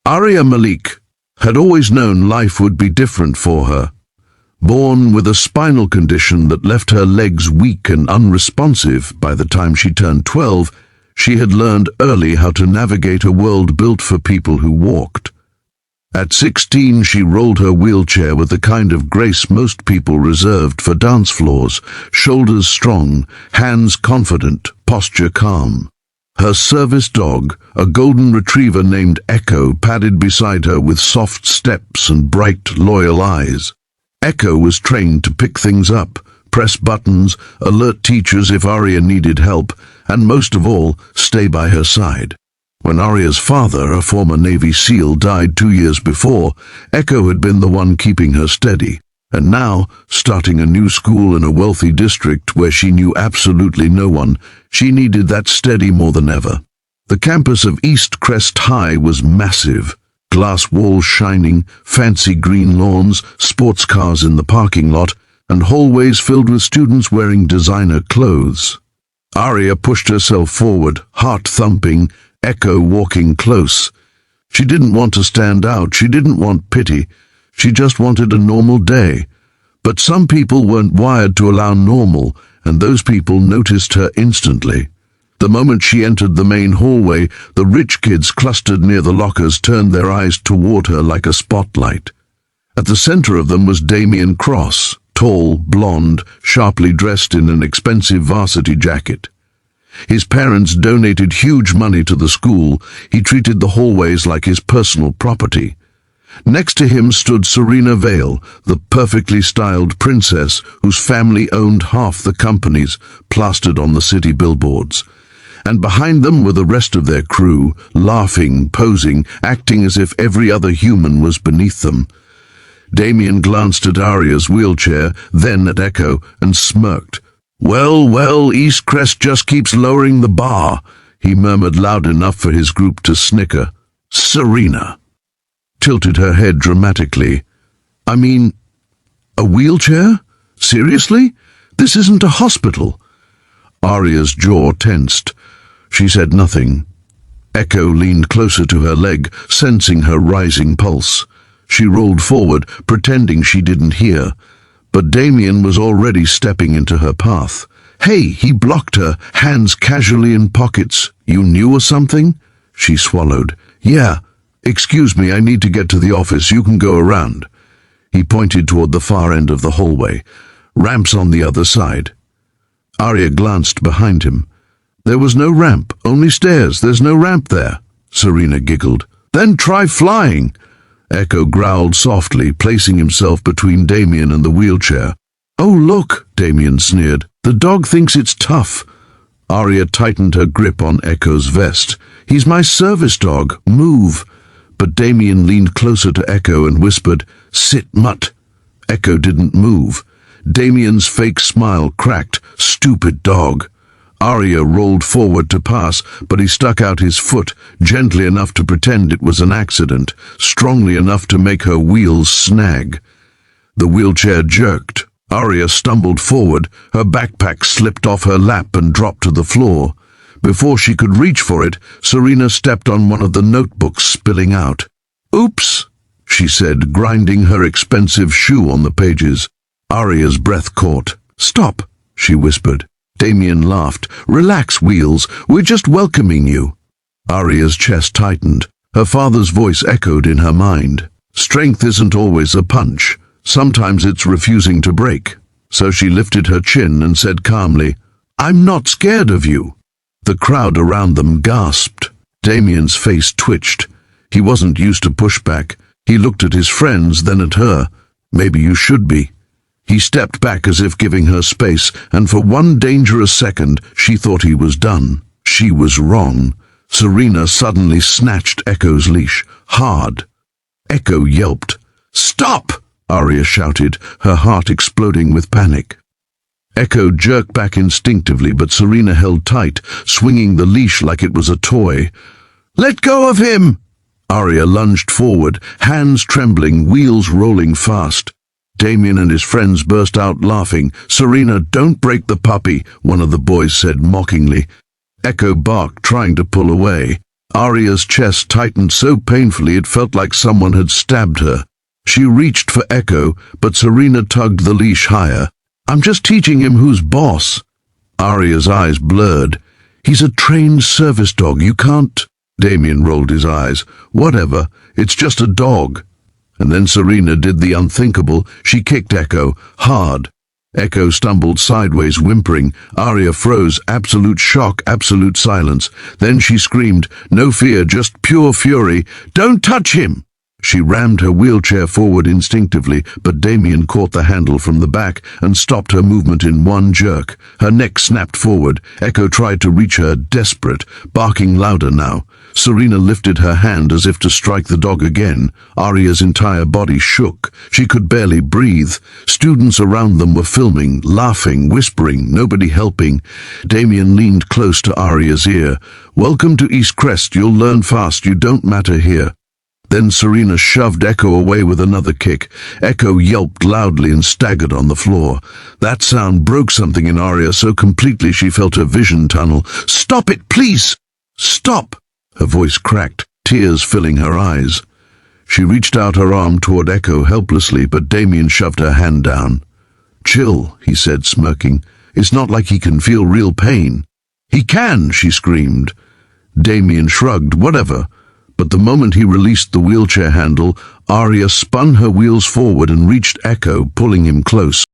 Arya Malik had always known life would be different for her. Born with a spinal condition that left her legs weak and unresponsive by the time she turned 12, she had learned early how to navigate a world built for people who walked. At 16, she rolled her wheelchair with the kind of grace most people reserved for dance floors, shoulders strong, hands confident, posture calm. Her service dog, a golden retriever named Echo, padded beside her with soft steps and bright, loyal eyes. Echo was trained to pick things up, press buttons, alert teachers if Arya needed help, and most of all, stay by her side. When Arya's father, a former Navy SEAL, died 2 years before, Echo had been the one keeping her steady. And now, starting a new school in a wealthy district where she knew absolutely no one, she needed that steady more than ever. The campus of East Crest High was massive. Glass walls shining, fancy green lawns, sports cars in the parking lot, and hallways filled with students wearing designer clothes. Arya pushed herself forward, heart thumping, Echo walking close. She didn't want to stand out, she didn't want pity, she just wanted a normal day. But some people weren't wired to allow normal, and those people noticed her instantly. The moment she entered the main hallway, the rich kids clustered near the lockers turned their eyes toward her like a spotlight. At the center of them was Damien Cross, tall, blonde, sharply dressed in an expensive varsity jacket. His parents donated huge money to the school. He treated the hallways like his personal property. Next to him stood Serena Vale, the perfectly styled princess whose family owned half the companies plastered on the city billboards. And behind them were the rest of their crew, laughing, posing, acting as if every other human was beneath them. Damien glanced at Arya's wheelchair, then at Echo, and smirked. Well, East Crest just keeps lowering the bar," he murmured loud enough for his group to snicker. Serena tilted her head dramatically. "I mean, a wheelchair? Seriously? This isn't a hospital." Arya's jaw tensed. She said nothing. Echo leaned closer to her leg, sensing her rising pulse. She rolled forward, pretending she didn't hear. But Damien was already stepping into her path. "Hey," he blocked her, hands casually in pockets. "You knew or something?" She swallowed. "Yeah. Excuse me, I need to get to the office. You can go around." He pointed toward the far end of the hallway. "Ramp's on the other side." Arya glanced behind him. "There was no ramp, only stairs. There's no ramp there." Serena giggled. "Then try flying." Echo growled softly, placing himself between Damien and the wheelchair. "Oh, look," Damien sneered. "The dog thinks it's tough." Arya tightened her grip on Echo's vest. "He's my service dog. Move." But Damien leaned closer to Echo and whispered, "Sit, mutt." Echo didn't move. Damien's fake smile cracked. "Stupid dog." Arya rolled forward to pass, but he stuck out his foot, gently enough to pretend it was an accident, strongly enough to make her wheels snag. The wheelchair jerked. Arya stumbled forward. Her backpack slipped off her lap and dropped to the floor. Before she could reach for it, Serena stepped on one of the notebooks, spilling out. "Oops," she said, grinding her expensive shoe on the pages. Arya's breath caught. "Stop," she whispered. Damien laughed. "Relax, Wheels. We're just welcoming you." Arya's chest tightened. Her father's voice echoed in her mind. Strength isn't always a punch. Sometimes it's refusing to break. So she lifted her chin and said calmly, "I'm not scared of you." The crowd around them gasped. Damien's face twitched. He wasn't used to pushback. He looked at his friends, then at her. "Maybe you should be." He stepped back as if giving her space, and for one dangerous second she thought he was done. She was wrong. Serena suddenly snatched Echo's leash, hard. Echo yelped. "Stop!" Arya shouted, her heart exploding with panic. Echo jerked back instinctively, but Serena held tight, swinging the leash like it was a toy. "Let go of him!" Arya lunged forward, hands trembling, wheels rolling fast. Damien and his friends burst out laughing. "Serena, don't break the puppy," one of the boys said mockingly. Echo barked, trying to pull away. Arya's chest tightened so painfully it felt like someone had stabbed her. She reached for Echo, but Serena tugged the leash higher. "I'm just teaching him who's boss." Arya's eyes blurred. "He's a trained service dog, you can't—" Damien rolled his eyes. "Whatever, it's just a dog." And then Serena did the unthinkable. She kicked Echo, hard. Echo stumbled sideways, whimpering. Arya froze, absolute shock, absolute silence. Then she screamed, no fear, just pure fury, "Don't touch him!" She rammed her wheelchair forward instinctively, but Damien caught the handle from the back and stopped her movement in one jerk. Her neck snapped forward. Echo tried to reach her, desperate, barking louder now. Serena lifted her hand as if to strike the dog again. Arya's entire body shook. She could barely breathe. Students around them were filming, laughing, whispering, nobody helping. Damien leaned close to Arya's ear. "Welcome to East Crest. You'll learn fast. You don't matter here." Then Serena shoved Echo away with another kick. Echo yelped loudly and staggered on the floor. That sound broke something in Arya so completely she felt her vision tunnel. "Stop it, please! Stop!" Her voice cracked, tears filling her eyes. She reached out her arm toward Echo helplessly, but Damien shoved her hand down. "Chill," he said, smirking. "It's not like he can feel real pain." "He can!" she screamed. Damien shrugged. "Whatever." But the moment he released the wheelchair handle, Arya spun her wheels forward and reached Echo, pulling him close.